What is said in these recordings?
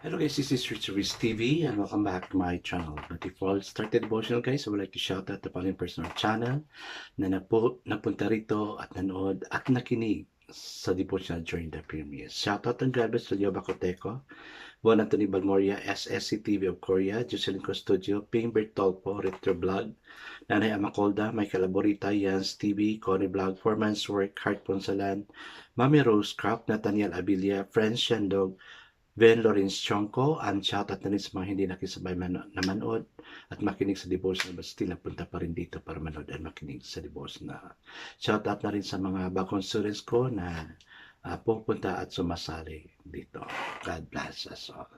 Hello guys, this is Richard Riz TV and welcome back to my channel. But before I start the devotional guys, I would like to shout out the following person on our channel na napunta rito at nanood at nakinig sa devotional during the premiere. Shout out ang Galvez Studio Bacoteco, Juan Anthony Balmoria, SSC TV of Korea, Jocelyn Custodio, Ping Bertolpo, Retro Vlog, Nanay Amacolda, Michael Aborita, Jans TV, Connie Vlog, Foreman's Work, Heart Ponsalan, Mami Rose Craft, Nathaniel Abilia, Friends Shandog, Ben Lawrence Chonko, and shoutout na rin sa mga hindi nakisabay na manood at makinig sa devotion but still napunta pa rin dito para manood at makinig sa devotion na. Shoutout na rin sa mga bagong students ko na pupunta at sumasali dito. God bless us all.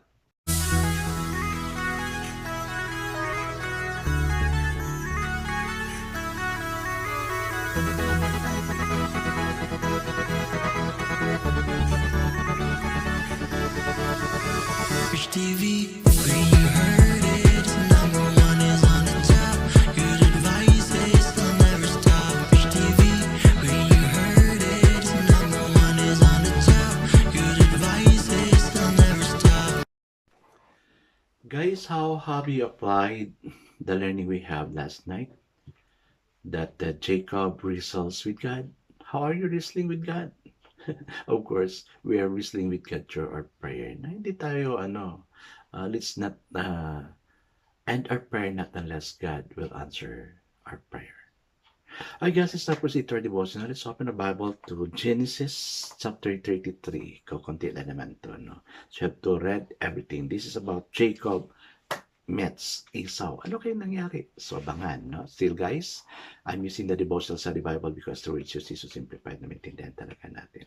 Rich TV, where you heard it, number one is on the top. Good advice is they'll never stop. Rich TV, where you heard it, number one is on the top. Good advice is they'll never stop. Guys, how have you applied the learning we have last night? That Jacob wrestles with God? How are you wrestling with God? Of course, we are wrestling with God through our prayer. Na hindi tayo, let's not end our prayer not unless God will answer our prayer. I guess it's not proceed to our devotional. Let's open the Bible to Genesis chapter 33. Kukunti lang naman to, no? So you have to read everything. This is about Jacob meets Esau. Ano kayong nangyari? So, abangan, no? Still, guys, I'm using the devotional study Bible because the words used is so simplified na maintindihan talaga natin.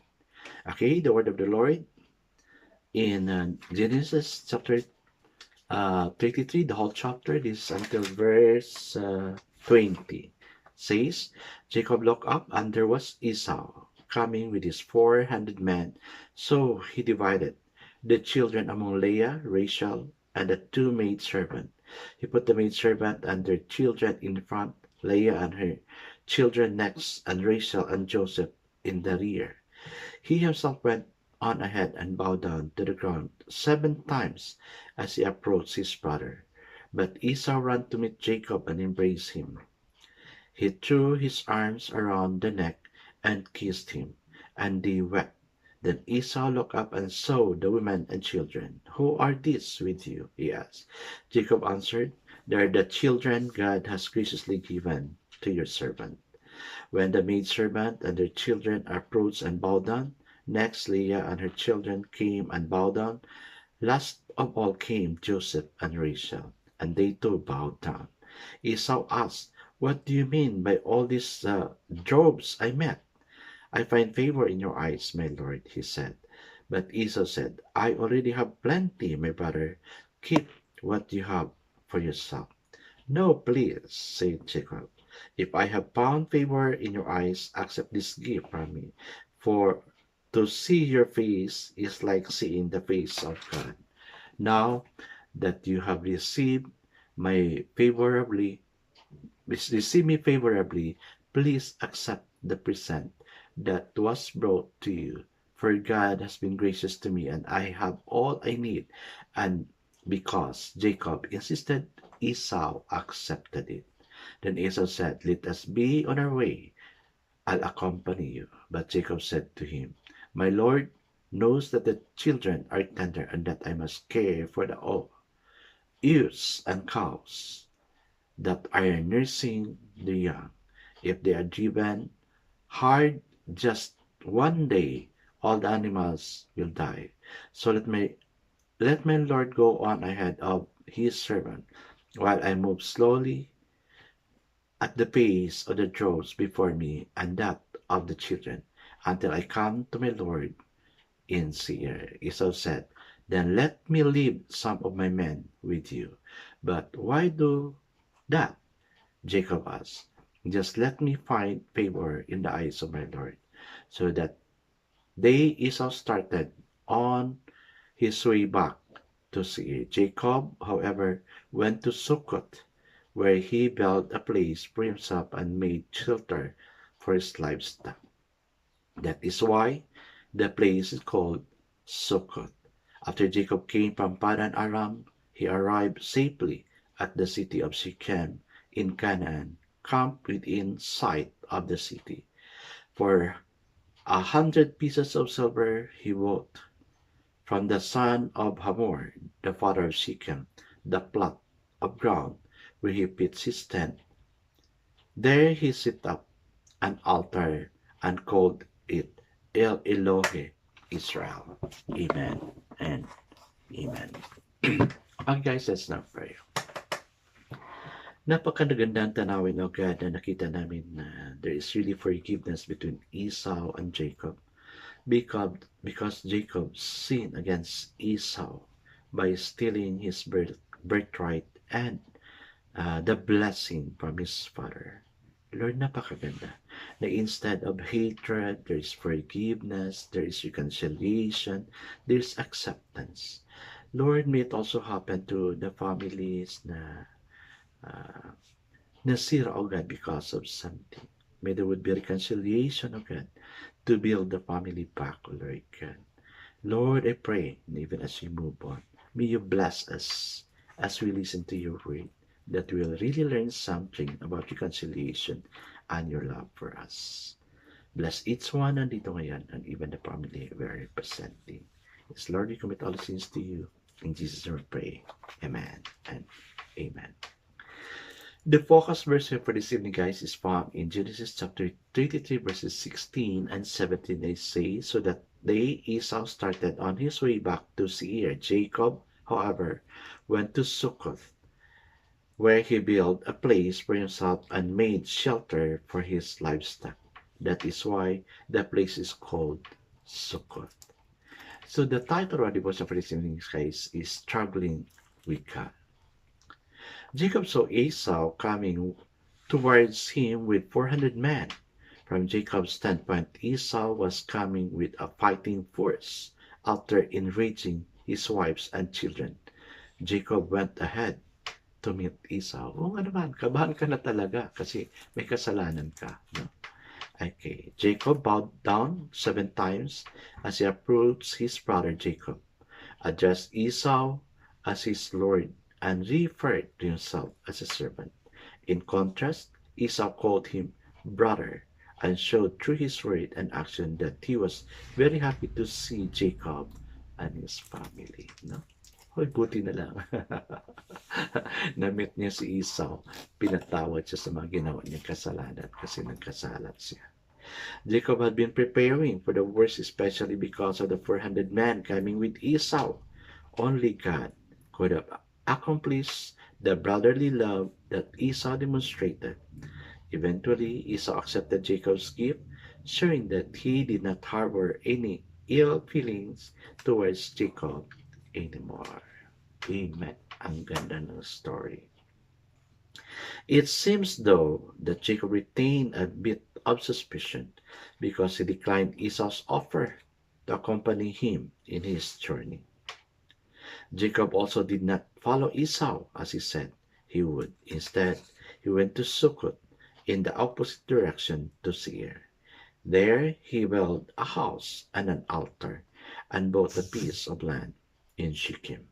Okay, the word of the Lord in Genesis chapter 33, the whole chapter, this is until verse 20, says, Jacob looked up, and there was Esau coming with his 400 men. So he divided the children among Leah, Rachel, and the two maidservants. He put the maidservant and their children in front, Leah and her children next, and Rachel and Joseph in the rear. He himself went on ahead and bowed down to the ground 7 times as he approached his brother. But Esau ran to meet Jacob and embraced him. He threw his arms around the neck and kissed him, and they wept. Then Esau looked up and saw the women and children. Who are these with you? He asked. Jacob answered, They are the children God has graciously given to your servant. When the maidservant and their children approached and bowed down, next Leah and her children came and bowed down. Last of all came Joseph and Rachel, and they too bowed down. Esau asked, What do you mean by all these droves I met? I find favor in your eyes, my lord, he said. But Esau said, I already have plenty, my brother. Keep what you have for yourself. No, please, said Jacob. If I have found favor in your eyes, accept this gift from me. For to see your face is like seeing the face of God. Now that you have received me favorably, please accept the present that was brought to you. For God has been gracious to me, and I have all I need. And because Jacob insisted, Esau accepted it. Then Esau said, Let us be on our way. I'll accompany you. But Jacob said to him, My Lord knows that the children are tender and that I must care for the ewes and cows that are nursing the young. If they are driven hard just one day, all the animals will die. So let my Lord go on ahead of his servant, while I move slowly at the pace of the droves before me and that of the children, until I come to my Lord in Seir. Esau said, Then let me leave some of my men with you. But why do that? Jacob asked. Just let me find favor in the eyes of my Lord. So that day Esau started on his way back to Seir. Jacob, however, went to Succoth, where he built a place for himself and made shelter for his livestock. That is why the place is called Succoth. After Jacob came from Padan Aram, he arrived safely at the city of Shechem in Canaan, camped within sight of the city. For 100 pieces of silver he bought from the son of Hamor, the father of Shechem, the plot of ground where he pitched his tent. There he set up an altar and called it El Elohe Israel. Amen and amen. Okay guys, let's now pray. Napakagandang tanawin, O God, na nakita namin na there is really forgiveness between Esau and Jacob because Jacob sinned against Esau by stealing his birthright and the blessing from his father. Lord, napakaganda na instead of hatred, there is forgiveness, there is reconciliation, there is acceptance. Lord, may it also happen to the families na nasira, O God, because of something. May there would be reconciliation, O God, to build the family back, Lord God. Lord, I pray, even as we move on, may you bless us as we listen to your word, that we'll really learn something about reconciliation and your love for us. Bless each one nandito ngayon and even the family we are representing. Yes, Lord, we commit all sins to you. In Jesus' name we pray. Amen and amen. The focus verse for this evening, guys, is found in Genesis chapter 33, verses 16 and 17. They say, so that day Esau started on his way back to Seir. Jacob, however, went to Succoth, where he built a place for himself and made shelter for his livestock. That is why the place is called Succoth. So the title of our devotion for this evening, guys, is Struggling with God. Jacob saw Esau coming towards him with 400 men. From Jacob's standpoint, Esau was coming with a fighting force after enraging his wives and children. Jacob went ahead to meet Esau. Oo nga naman, kabahan ka na talaga kasi may kasalanan ka. No? Okay, Jacob bowed down 7 times as he approached his brother Jacob, addressed Esau as his lord, and referred to himself as a servant. In contrast, Esau called him brother and showed through his word and action that he was very happy to see Jacob and his family. No? Hoy, buti na lang. Na-meet niya si Esau, pinatawad siya sa mga ginawa niyang kasalanan kasi nagkasalat siya. Jacob had been preparing for the worst, especially because of the 400 men coming with Esau. Only God could have accomplished the brotherly love that Esau demonstrated. Eventually, Esau accepted Jacob's gift, showing that he did not harbor any ill feelings towards Jacob anymore. Amen. Ang ganda ng story. It seems, though, that Jacob retained a bit of suspicion because he declined Esau's offer to accompany him in his journey. Jacob also did not follow Esau as he said he would. Instead, he went to Succoth in the opposite direction to Seir. There he built a house and an altar and bought a piece of land in Shechem.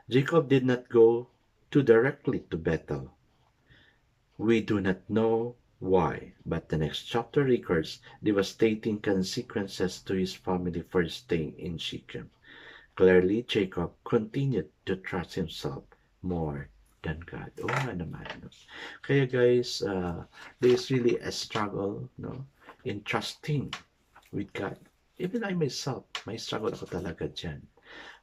Jacob did not go too directly to Bethel. We do not know why, but the next chapter records devastating consequences to his family for staying in Shechem. Clearly, Jacob continued to trust himself more than God. Oo nga naman. No? Kaya guys, there is really a struggle, no, in trusting with God. Even I myself, may struggle ako talaga dyan.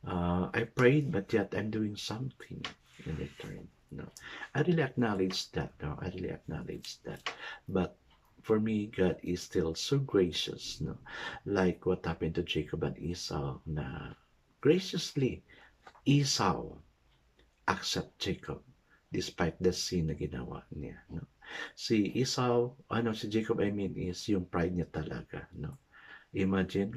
I prayed, but yet I'm doing something in return. No, I really acknowledge that. No, I really acknowledge that. But for me, God is still so gracious. No, like what happened to Jacob and Esau. Na graciously, Esau accept Jacob despite the sin na ginawa niya. No, si Esau, si Jacob, I mean, is yung pride niya talaga. No, imagine.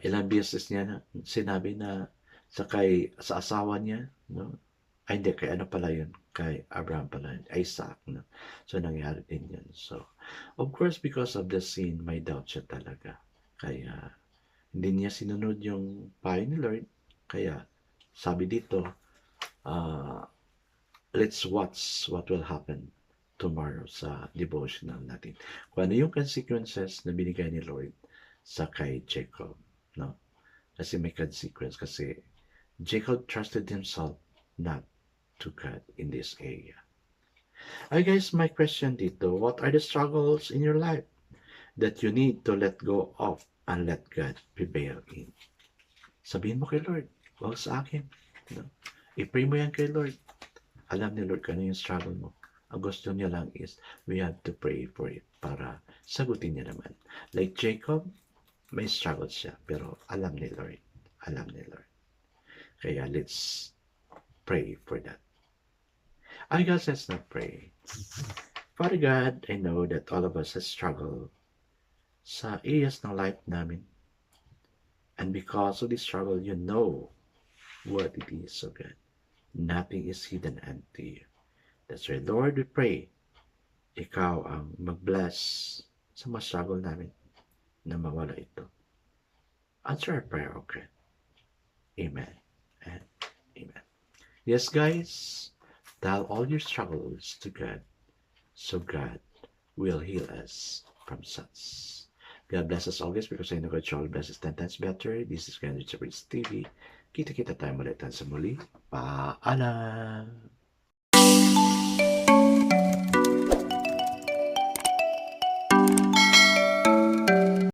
Ilang beses niya sinabi na sa asawa niya, no? Ay, hindi, kay ano pala yun? Kay Abraham pala yun, Isaac, no? So, nangyari din yun. So, of course, because of the sin, may doubt siya talaga. Kaya, Hindi niya sinunod yung payo ni Lord. Kaya, sabi dito, uh, let's watch what will happen tomorrow sa devotional natin. Kung ano yung consequences na binigay ni Lord sa kay Jacob. No? Kasi may consequence. Kasi Jacob trusted himself not to God in this area. I guess my question dito, what are the struggles in your life that you need to let go of and let God prevail in? Sabihin mo kay Lord, wag sa akin. No? I-pray mo yan kay Lord. Alam ni Lord kung ano yung struggle mo. Ang gusto niya lang is, we have to pray for it para sagutin niya naman. Like Jacob, may struggle siya, pero alam ni Lord. Alam ni Lord. Kaya let's pray for that. I guess let's not pray. Father God, I know that all of us has struggled sa areas ng life namin. And because of this struggle, you know what it is, so God. Nothing is hidden unto you. That's why, Lord, we pray, ikaw ang mag-bless sa mga struggle namin na mawala ito. Answer our prayer, okay? Amen and amen. Yes, guys, tell all your struggles to God, so God will heal us from such. God bless us always because I know God shall bless us 10 times better. This is Gandhi Chabrits TV. Kita-kita tayo ulit sa muli. Paalam!